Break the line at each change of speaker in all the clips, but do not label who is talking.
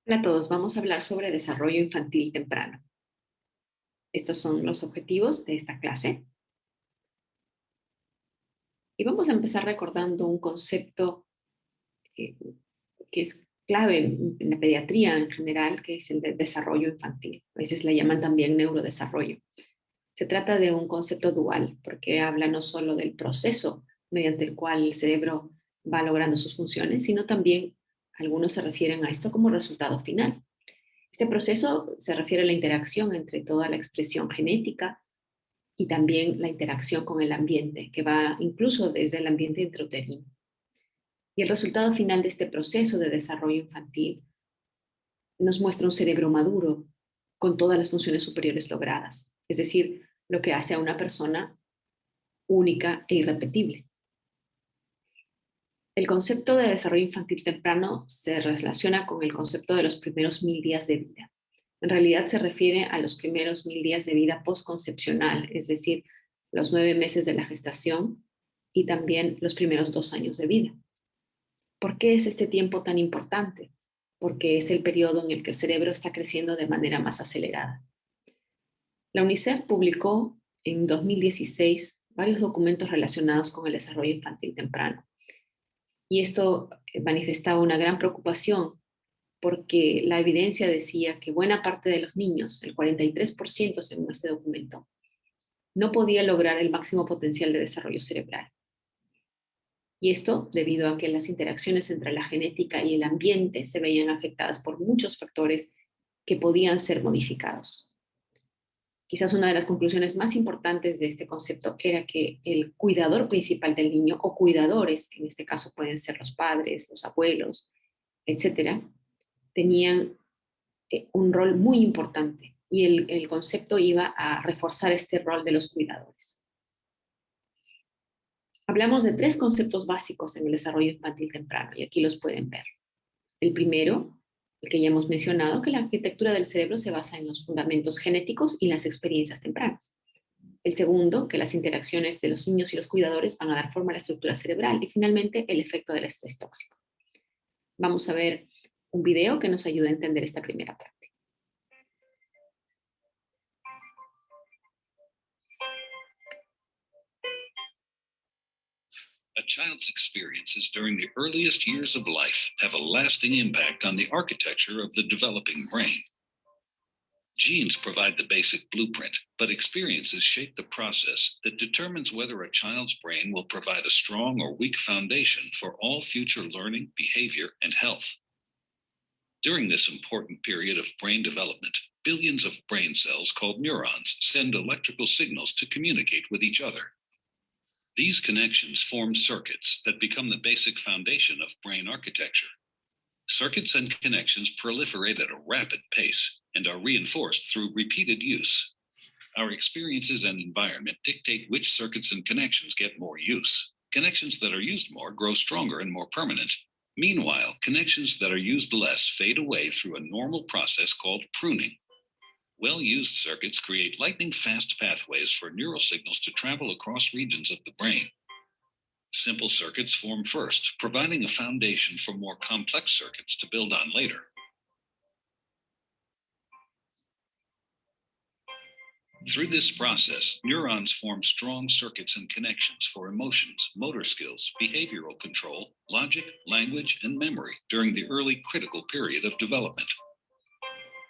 Hola a todos, vamos a hablar sobre desarrollo infantil temprano. Estos son los objetivos de esta clase. Y vamos a empezar recordando un concepto eh, que es clave en la pediatría en general, que es el de desarrollo infantil. A veces le llaman también neurodesarrollo. Se trata de un concepto dual, porque habla no solo del proceso mediante el cual el cerebro va logrando sus funciones, sino también algunos se refieren a esto como resultado final. Este proceso se refiere a la interacción entre toda la expresión genética y también la interacción con el ambiente, que va incluso desde el ambiente intrauterino. Y el resultado final de este proceso de desarrollo infantil nos muestra un cerebro maduro con todas las funciones superiores logradas, es decir, lo que hace a una persona única e irrepetible. El concepto de desarrollo infantil temprano se relaciona con el concepto de los primeros 1000 días de vida. En realidad se refiere a los primeros 1000 días de vida postconcepcional, es decir, los 9 meses de la gestación y también los primeros 2 años de vida. ¿Por qué es este tiempo tan importante? Porque es el periodo en el que el cerebro está creciendo de manera más acelerada. La UNICEF publicó en 2016 varios documentos relacionados con el desarrollo infantil temprano. Y esto manifestaba una gran preocupación porque la evidencia decía que buena parte de los niños, el 43% según este documento, no podía lograr el máximo potencial de desarrollo cerebral. Y esto debido a que las interacciones entre la genética y el ambiente se veían afectadas por muchos factores que podían ser modificados. Quizás una de las conclusiones más importantes de este concepto era que el cuidador principal del niño, o cuidadores, que en este caso pueden ser los padres, los abuelos, etcétera, tenían un rol muy importante y el concepto iba a reforzar este rol de los cuidadores. Hablamos de 3 conceptos básicos en el desarrollo infantil temprano y aquí los pueden ver. El primero, el que ya hemos mencionado, que la arquitectura del cerebro se basa en los fundamentos genéticos y las experiencias tempranas. El segundo, que las interacciones de los niños y los cuidadores van a dar forma a la estructura cerebral. Y finalmente, el efecto del estrés tóxico. Vamos a ver un video que nos ayuda a entender esta primera parte.
A child's experiences during the earliest years of life have a lasting impact on the architecture of the developing brain. Genes provide the basic blueprint, but experiences shape the process that determines whether a child's brain will provide a strong or weak foundation for all future learning, behavior, and health. During this important period of brain development, billions of brain cells called neurons send electrical signals to communicate with each other. These connections form circuits that become the basic foundation of brain architecture. Circuits and connections proliferate at a rapid pace and are reinforced through repeated use. Our experiences and environment dictate which circuits and connections get more use. Connections that are used more grow stronger and more permanent. Meanwhile, connections that are used less fade away through a normal process called pruning. Well-used circuits create lightning-fast pathways for neural signals to travel across regions of the brain. Simple circuits form first, providing a foundation for more complex circuits to build on later. Through this process, neurons form strong circuits and connections for emotions, motor skills, behavioral control, logic, language, and memory during the early critical period of development.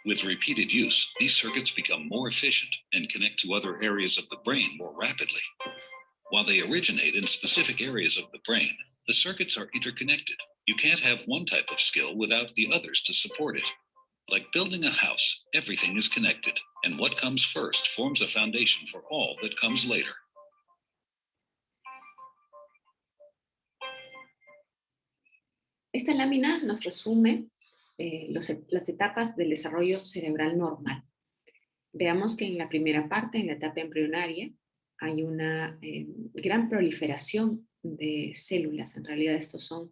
With repeated use, these circuits become more efficient and connect to other areas of the brain more rapidly. While they originate in specific areas of the brain, the circuits are interconnected. You can't have one type of skill without the others to support it. Like building a house, everything is connected, and what comes first forms a foundation for all that comes later.
Esta lámina nos resume las etapas del desarrollo cerebral normal. Veamos que en la primera parte, en la etapa embrionaria, hay una gran proliferación de células. En realidad estos son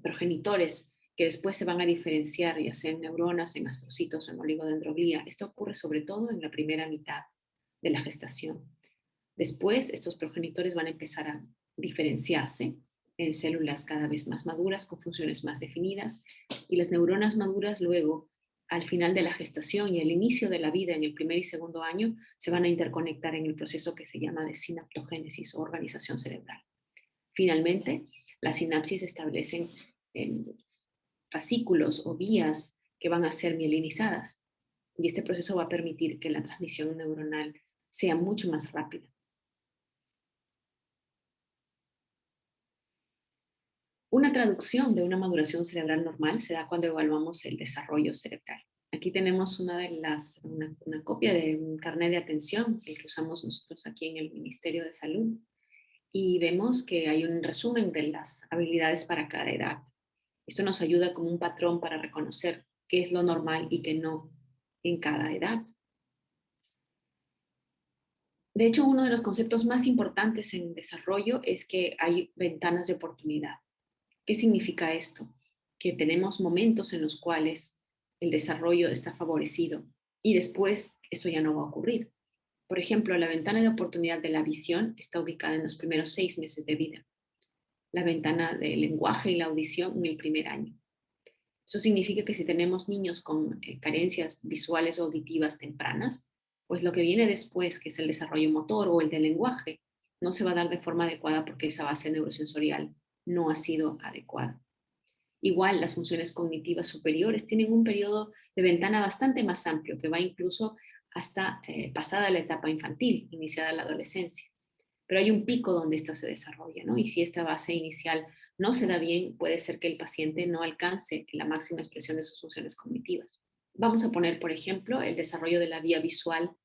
progenitores que después se van a diferenciar, ya sea en neuronas, en astrocitos o en oligodendroglía. Esto ocurre sobre todo en la primera mitad de la gestación. Después estos progenitores van a empezar a diferenciarse en células cada vez más maduras con funciones más definidas, y las neuronas maduras luego, al final de la gestación y al inicio de la vida en el primer y segundo año, se van a interconectar en el proceso que se llama de sinaptogénesis o organización cerebral. Finalmente, las sinapsis establecen fascículos o vías que van a ser mielinizadas, y este proceso va a permitir que la transmisión neuronal sea mucho más rápida. Una traducción de una maduración cerebral normal se da cuando evaluamos el desarrollo cerebral. Aquí tenemos una copia de un carnet de atención, el que usamos nosotros aquí en el Ministerio de Salud, y vemos que hay un resumen de las habilidades para cada edad. Esto nos ayuda como un patrón para reconocer qué es lo normal y qué no en cada edad. De hecho, uno de los conceptos más importantes en desarrollo es que hay ventanas de oportunidad. ¿Qué significa esto? Que tenemos momentos en los cuales el desarrollo está favorecido y después eso ya no va a ocurrir. Por ejemplo, la ventana de oportunidad de la visión está ubicada en los primeros 6 meses de vida. La ventana del lenguaje y la audición en el primer año. Eso significa que si tenemos niños con carencias visuales o auditivas tempranas, pues lo que viene después, que es el desarrollo motor o el del lenguaje, no se va a dar de forma adecuada porque esa base neurosensorial no ha sido adecuada. Igual, las funciones cognitivas superiores tienen un periodo de ventana bastante más amplio, que va incluso hasta pasada la etapa infantil, iniciada la adolescencia. Pero hay un pico donde esto se desarrolla, ¿no? Y si esta base inicial no se da bien, puede ser que el paciente no alcance la máxima expresión de sus funciones cognitivas. Vamos a poner, por ejemplo, el desarrollo de la vía visual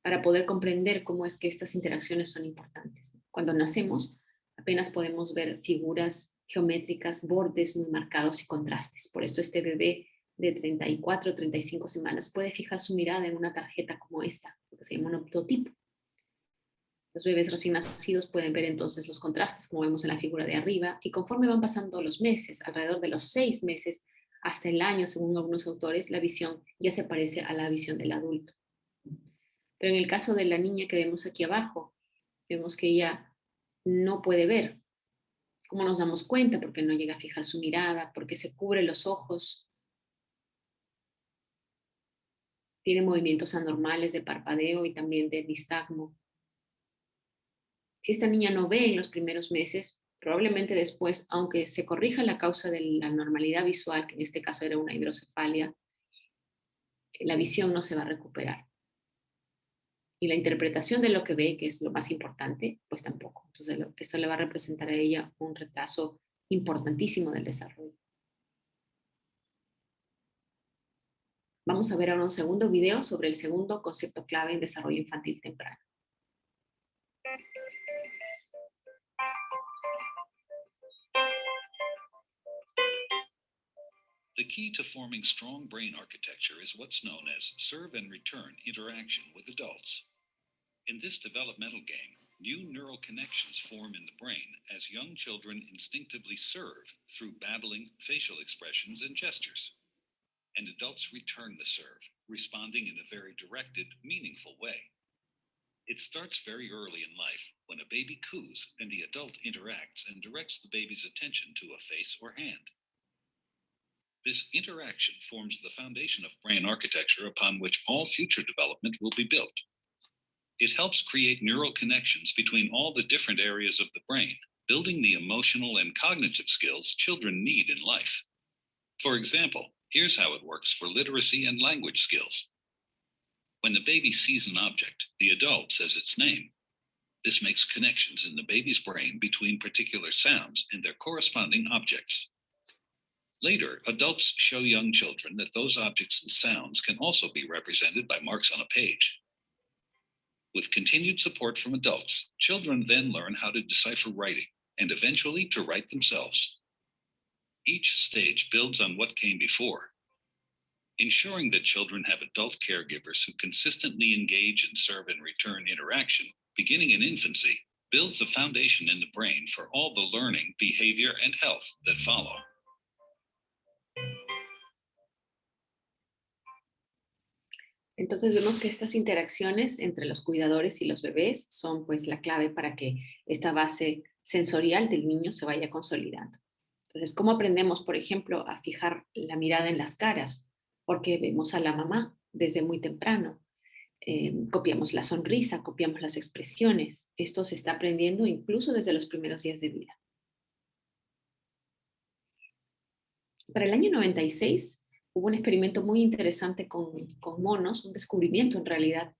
para poder comprender cómo es que estas interacciones son importantes. Cuando nacemos, apenas podemos ver figuras geométricas, bordes muy marcados y contrastes. Por esto este bebé de 34 o 35 semanas puede fijar su mirada en una tarjeta como esta, que se llama un optotipo. Los bebés recién nacidos pueden ver entonces los contrastes, como vemos en la figura de arriba, y conforme van pasando los meses, alrededor de los 6 meses hasta el año, según algunos autores, la visión ya se parece a la visión del adulto. Pero en el caso de la niña que vemos aquí abajo, vemos que ella no puede ver. ¿Cómo nos damos cuenta? Porque no llega a fijar su mirada, porque se cubre los ojos, tiene movimientos anormales de parpadeo y también de nistagmo. Si esta niña no ve en los primeros meses, probablemente después, aunque se corrija la causa de la normalidad visual, que en este caso era una hidrocefalia, la visión no se va a recuperar. Y la interpretación de lo que ve, que es lo más importante, pues tampoco. Entonces, esto le va a representar a ella un retraso importantísimo del desarrollo. Vamos a ver ahora un segundo video sobre el segundo concepto clave en desarrollo infantil temprano.
The key to forming strong brain architecture is what's known as serve and return interaction with adults. In this developmental game, new neural connections form in the brain as young children instinctively serve through babbling, facial expressions, and gestures. And adults return the serve, responding in a very directed, meaningful way. It starts very early in life when a baby coos and the adult interacts and directs the baby's attention to a face or hand. This interaction forms the foundation of brain architecture upon which all future development will be built. It helps create neural connections between all the different areas of the brain, building the emotional and cognitive skills children need in life. For example, here's how it works for literacy and language skills. When the baby sees an object, the adult says its name. This makes connections in the baby's brain between particular sounds and their corresponding objects. Later, adults show young children that those objects and sounds can also be represented by marks on a page. With continued support from adults, children then learn how to decipher writing and eventually to write themselves. Each stage builds on what came before. Ensuring that children have adult caregivers who consistently engage in serve and return interaction, beginning in infancy, builds a foundation in the brain for all the learning, behavior, and health that follow.
Entonces vemos que estas interacciones entre los cuidadores y los bebés son pues la clave para que esta base sensorial del niño se vaya consolidando. Entonces, ¿cómo aprendemos, por ejemplo, a fijar la mirada en las caras? Porque vemos a la mamá desde muy temprano. Copiamos la sonrisa, copiamos las expresiones. Esto se está aprendiendo incluso desde los primeros días de vida. Para el año 96 hubo un experimento muy interesante con monos, un descubrimiento en realidad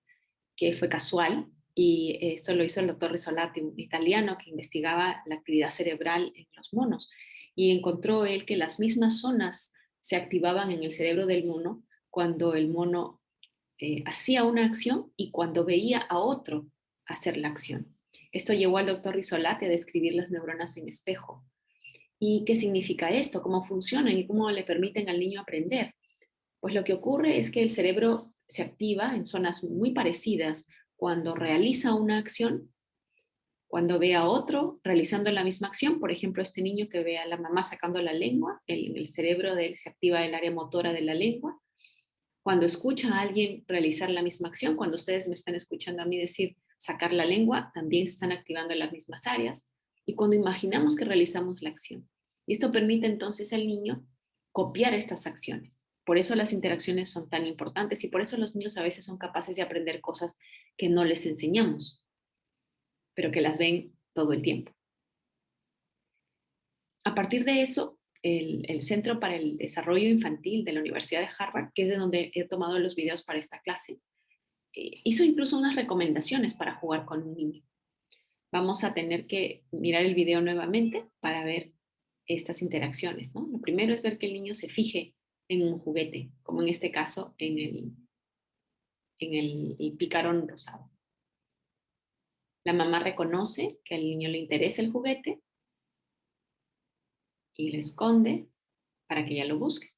que fue casual, y esto lo hizo el doctor Risolati, un italiano que investigaba la actividad cerebral en los monos, y encontró él que las mismas zonas se activaban en el cerebro del mono cuando el mono hacía una acción y cuando veía a otro hacer la acción. Esto llevó al doctor Risolati a describir las neuronas en espejo. ¿Y qué significa esto? ¿Cómo funcionan y cómo le permiten al niño aprender? Pues lo que ocurre es que el cerebro se activa en zonas muy parecidas cuando realiza una acción, cuando ve a otro realizando la misma acción. Por ejemplo, este niño que ve a la mamá sacando la lengua, en el cerebro de él se activa el área motora de la lengua. Cuando escucha a alguien realizar la misma acción, cuando ustedes me están escuchando a mí decir sacar la lengua, también se están activando en las mismas áreas. Y cuando imaginamos que realizamos la acción. Y esto permite entonces al niño copiar estas acciones. Por eso las interacciones son tan importantes y por eso los niños a veces son capaces de aprender cosas que no les enseñamos, pero que las ven todo el tiempo. A partir de eso, el Centro para el Desarrollo Infantil de la Universidad de Harvard, que es de donde he tomado los videos para esta clase, hizo incluso unas recomendaciones para jugar con un niño. Vamos a tener que mirar el video nuevamente para ver estas interacciones, ¿no? Lo primero es ver que el niño se fije en un juguete, como en este caso en el picarón rosado. La mamá reconoce que al niño le interesa el juguete y lo esconde para que ella lo busque.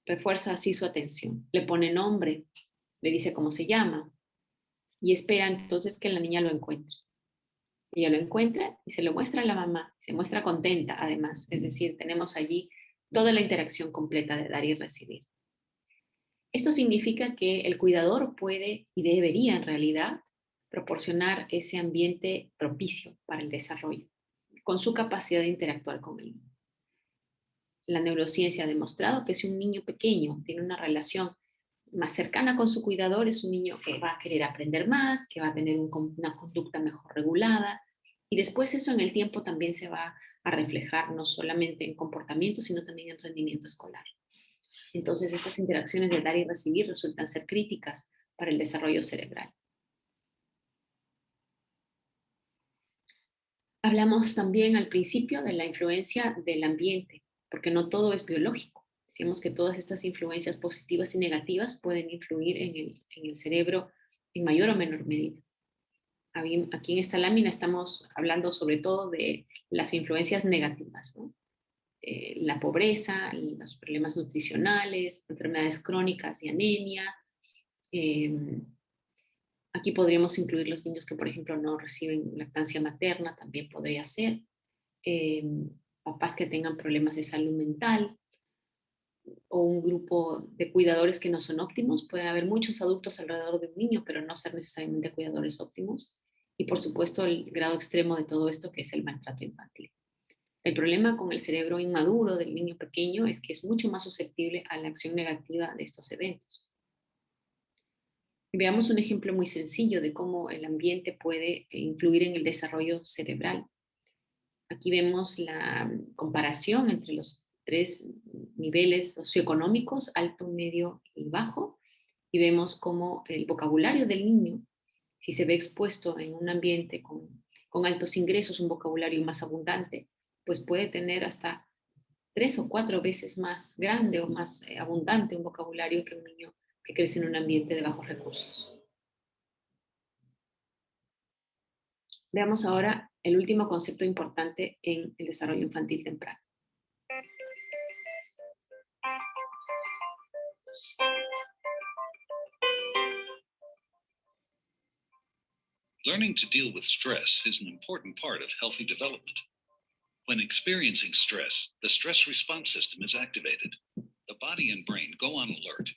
Refuerza así su atención. Le pone nombre, le dice cómo se llama y espera entonces que la niña lo encuentre. Ella lo encuentra y se lo muestra a la mamá. Se muestra contenta además. Es decir, tenemos allí toda la interacción completa de dar y recibir. Esto significa que el cuidador puede y debería en realidad proporcionar ese ambiente propicio para el desarrollo, con su capacidad de interactuar con el niño. La neurociencia ha demostrado que si un niño pequeño tiene una relación más cercana con su cuidador, es un niño que va a querer aprender más, que va a tener una conducta mejor regulada, y después eso en el tiempo también se va a reflejar no solamente en comportamiento, sino también en rendimiento escolar. Entonces, estas interacciones de dar y recibir resultan ser críticas para el desarrollo cerebral. Hablamos también al principio de la influencia del ambiente, porque no todo es biológico. Decíamos que todas estas influencias positivas y negativas pueden influir en el cerebro en mayor o menor medida. Aquí en esta lámina estamos hablando sobre todo de las influencias negativas, ¿no? La pobreza, los problemas nutricionales, enfermedades crónicas y anemia. Aquí podríamos incluir los niños que, por ejemplo, no reciben lactancia materna, también podría ser. Papás que tengan problemas de salud mental o un grupo de cuidadores que no son óptimos. Pueden haber muchos adultos alrededor de un niño, pero no ser necesariamente cuidadores óptimos. Y, por supuesto, el grado extremo de todo esto, que es el maltrato infantil. El problema con el cerebro inmaduro del niño pequeño es que es mucho más susceptible a la acción negativa de estos eventos. Veamos un ejemplo muy sencillo de cómo el ambiente puede influir en el desarrollo cerebral. Aquí vemos la comparación entre los tres niveles socioeconómicos, alto, medio y bajo, y vemos cómo el vocabulario del niño, si se ve expuesto en un ambiente con altos ingresos, un vocabulario más abundante, pues puede tener hasta 3 o 4 veces más grande o más abundante un vocabulario que un niño que crece en un ambiente de bajos recursos. Veamos ahora el último concepto importante en el desarrollo infantil temprano.
Learning to deal with stress is an important part of healthy development. When experiencing stress, the stress response system is activated. The body and brain go on alert.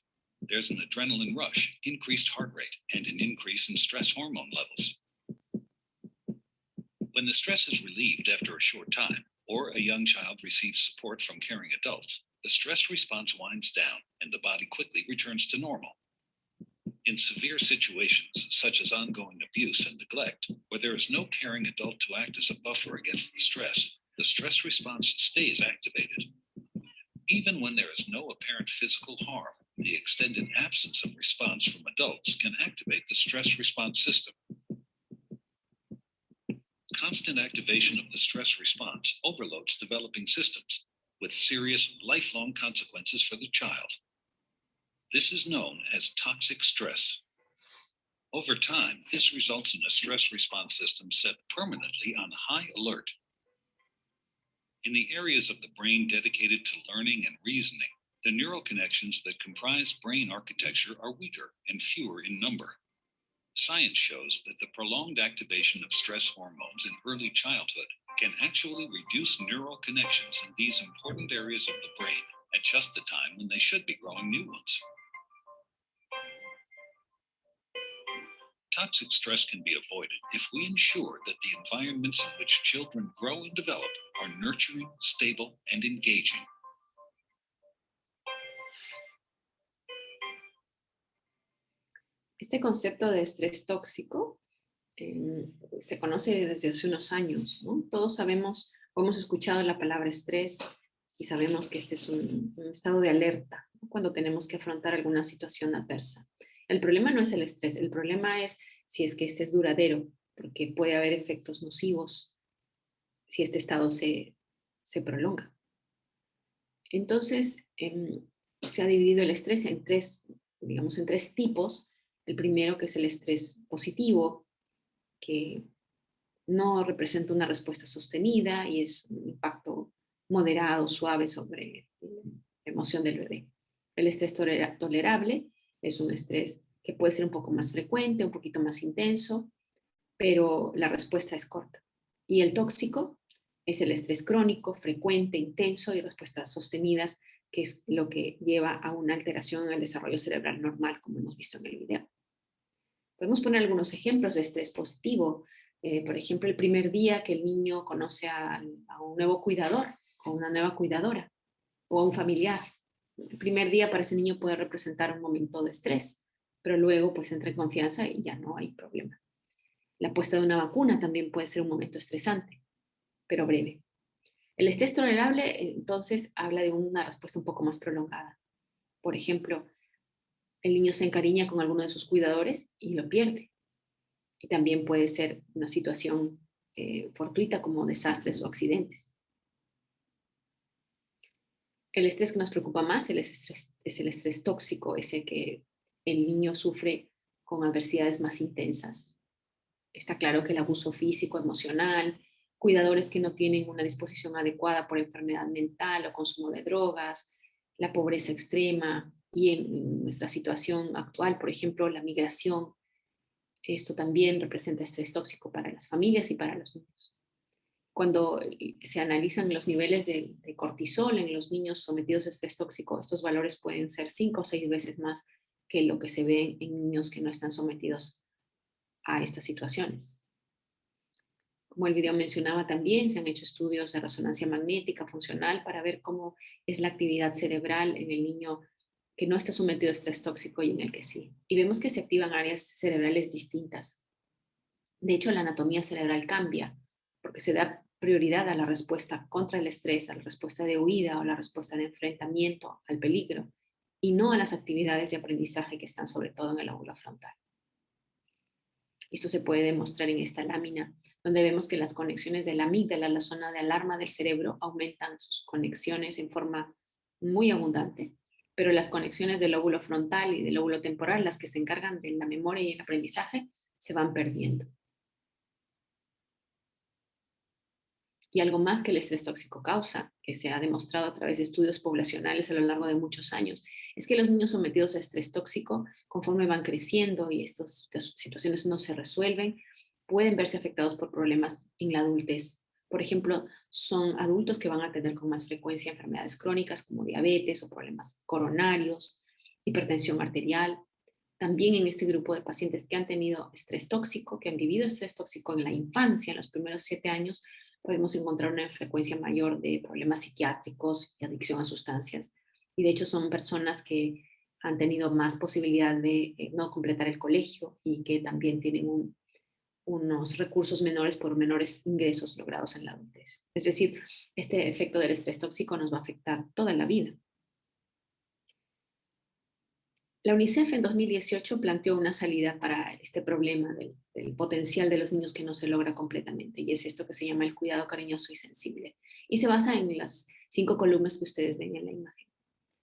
There's an adrenaline rush, increased heart rate, and an increase in stress hormone levels. When the stress is relieved after a short time, or a young child receives support from caring adults, the stress response winds down and the body quickly returns to normal. In severe situations, such as ongoing abuse and neglect, where there is no caring adult to act as a buffer against the stress response stays activated. Even when there is no apparent physical harm, the extended absence of response from adults can activate the stress response system. Constant activation of the stress response overloads developing systems, with serious lifelong consequences for the child. This is known as toxic stress. Over time, this results in a stress response system set permanently on high alert. In the areas of the brain dedicated to learning and reasoning, the neural connections that comprise brain architecture are weaker and fewer in number. Science shows that the prolonged activation of stress hormones in early childhood can actually reduce neural connections in these important areas of the brain at just the time when they should be growing new ones. Toxic stress can be avoided if we ensure that the environments in which children grow and develop are nurturing, stable, and engaging.
Este concepto de estrés tóxico se conoce desde hace unos años, ¿no? Todos sabemos, o hemos escuchado la palabra estrés y sabemos que este es un estado de alerta, ¿no? Cuando tenemos que afrontar alguna situación adversa. El problema no es el estrés, el problema es si es que este es duradero, porque puede haber efectos nocivos si este estado se prolonga. Entonces, se ha dividido el estrés en tres tipos. El primero, que es el estrés positivo, que no representa una respuesta sostenida y es un impacto moderado, suave sobre la emoción del bebé. El estrés tolerable es un estrés que puede ser un poco más frecuente, un poquito más intenso, pero la respuesta es corta. Y el tóxico es el estrés crónico, frecuente, intenso y respuestas sostenidas, que es lo que lleva a una alteración en el desarrollo cerebral normal, como hemos visto en el video. Podemos poner algunos ejemplos de estrés positivo. Por ejemplo, el primer día que el niño conoce a un nuevo cuidador o una nueva cuidadora o a un familiar. El primer día para ese niño puede representar un momento de estrés, pero luego pues entra en confianza y ya no hay problema. La puesta de una vacuna también puede ser un momento estresante, pero breve. El estrés tolerable, entonces, habla de una respuesta un poco más prolongada. Por ejemplo, el niño se encariña con alguno de sus cuidadores y lo pierde. Y también puede ser una situación fortuita como desastres o accidentes. El estrés que nos preocupa más es el estrés tóxico, ese que el niño sufre con adversidades más intensas. Está claro que el abuso físico, emocional, cuidadores que no tienen una disposición adecuada por enfermedad mental o consumo de drogas, la pobreza extrema y en nuestra situación actual, por ejemplo, la migración. Esto también representa estrés tóxico para las familias y para los niños. Cuando se analizan los niveles de cortisol en los niños sometidos a estrés tóxico, estos valores pueden ser 5 o 6 veces más que lo que se ve en niños que no están sometidos a estas situaciones. Como el video mencionaba también, se han hecho estudios de resonancia magnética funcional para ver cómo es la actividad cerebral en el niño que no está sometido a estrés tóxico y en el que sí. Y vemos que se activan áreas cerebrales distintas. De hecho, la anatomía cerebral cambia porque se da prioridad a la respuesta contra el estrés, a la respuesta de huida o la respuesta de enfrentamiento al peligro y no a las actividades de aprendizaje que están sobre todo en el lóbulo frontal. Esto se puede demostrar en esta lámina, donde vemos que las conexiones de la amígdala, la zona de alarma del cerebro, aumentan sus conexiones en forma muy abundante, pero las conexiones del lóbulo frontal y del lóbulo temporal, las que se encargan de la memoria y el aprendizaje, se van perdiendo. Y algo más que el estrés tóxico causa, que se ha demostrado a través de estudios poblacionales a lo largo de muchos años, es que los niños sometidos a estrés tóxico, conforme van creciendo y estas situaciones no se resuelven, pueden verse afectados por problemas en la adultez. Por ejemplo, son adultos que van a tener con más frecuencia enfermedades crónicas como diabetes o problemas coronarios, hipertensión arterial, También en este grupo de pacientes que han tenido estrés tóxico, que han vivido estrés tóxico en la infancia, en los primeros 7 años, podemos encontrar una frecuencia mayor de problemas psiquiátricos y adicción a sustancias. Y de hecho son personas que han tenido más posibilidad de no completar el colegio y que también tienen unos recursos menores por menores ingresos logrados en la adultez. Es decir, este efecto del estrés tóxico nos va a afectar toda la vida. La UNICEF en 2018 planteó una salida para este problema del potencial de los niños que no se logra completamente, y es esto que se llama el cuidado cariñoso y sensible. Y se basa en las 5 columnas que ustedes ven en la imagen.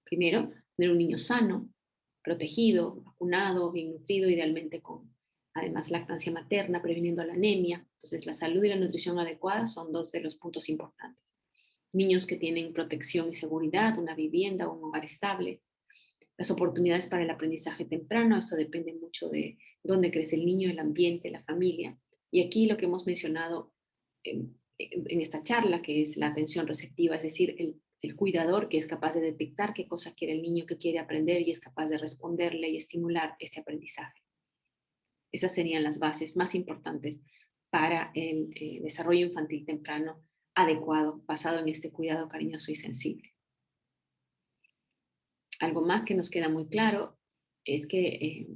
Primero, tener un niño sano, protegido, vacunado, bien nutrido, idealmente con además lactancia materna, previniendo la anemia. Entonces, la salud y la nutrición adecuada son 2 de los puntos importantes. Niños que tienen protección y seguridad, una vivienda, un hogar estable. Las oportunidades para el aprendizaje temprano, esto depende mucho de dónde crece el niño, el ambiente, la familia. Y aquí lo que hemos mencionado en esta charla, que es la atención receptiva, es decir, el cuidador que es capaz de detectar qué cosa quiere el niño, que quiere aprender y es capaz de responderle y estimular este aprendizaje. Esas serían las bases más importantes para el desarrollo infantil temprano adecuado, basado en este cuidado cariñoso y sensible. Algo más que nos queda muy claro es que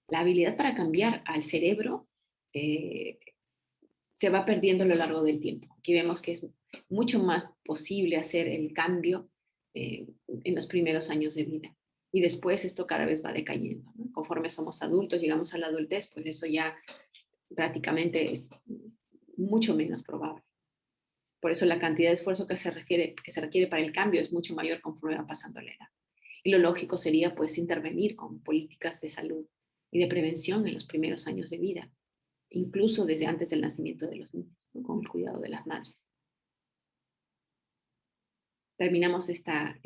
la habilidad para cambiar al cerebro se va perdiendo a lo largo del tiempo. Aquí vemos que es mucho más posible hacer el cambio en los primeros años de vida. Y después esto cada vez va decayendo, ¿no? Conforme somos adultos, llegamos a la adultez, pues eso ya prácticamente es mucho menos probable. Por eso la cantidad de esfuerzo que se requiere para el cambio es mucho mayor conforme va pasando la edad. Y lo lógico sería pues intervenir con políticas de salud y de prevención en los primeros años de vida, incluso desde antes del nacimiento de los niños, ¿no? Con el cuidado de las madres. Terminamos esta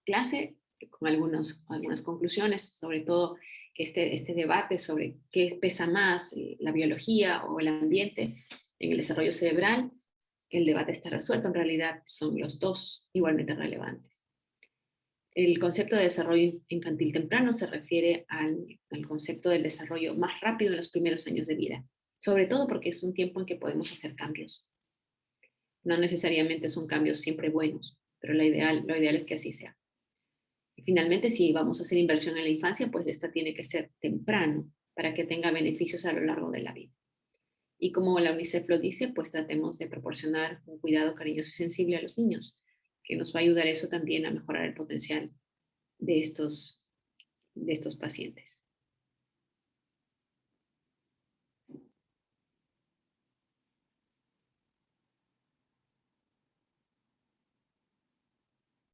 clase con algunas conclusiones, sobre todo que este debate sobre qué pesa más, la biología o el ambiente en el desarrollo cerebral, que el debate está resuelto, en realidad son los dos igualmente relevantes. El concepto de desarrollo infantil temprano se refiere al concepto del desarrollo más rápido en los primeros años de vida, sobre todo porque es un tiempo en que podemos hacer cambios. No necesariamente son cambios siempre buenos, pero lo ideal es que así sea. Y finalmente, si vamos a hacer inversión en la infancia, pues esta tiene que ser temprano para que tenga beneficios a lo largo de la vida. Y como la UNICEF lo dice, pues tratemos de proporcionar un cuidado cariñoso y sensible a los niños, que nos va a ayudar eso también a mejorar el potencial de estos pacientes.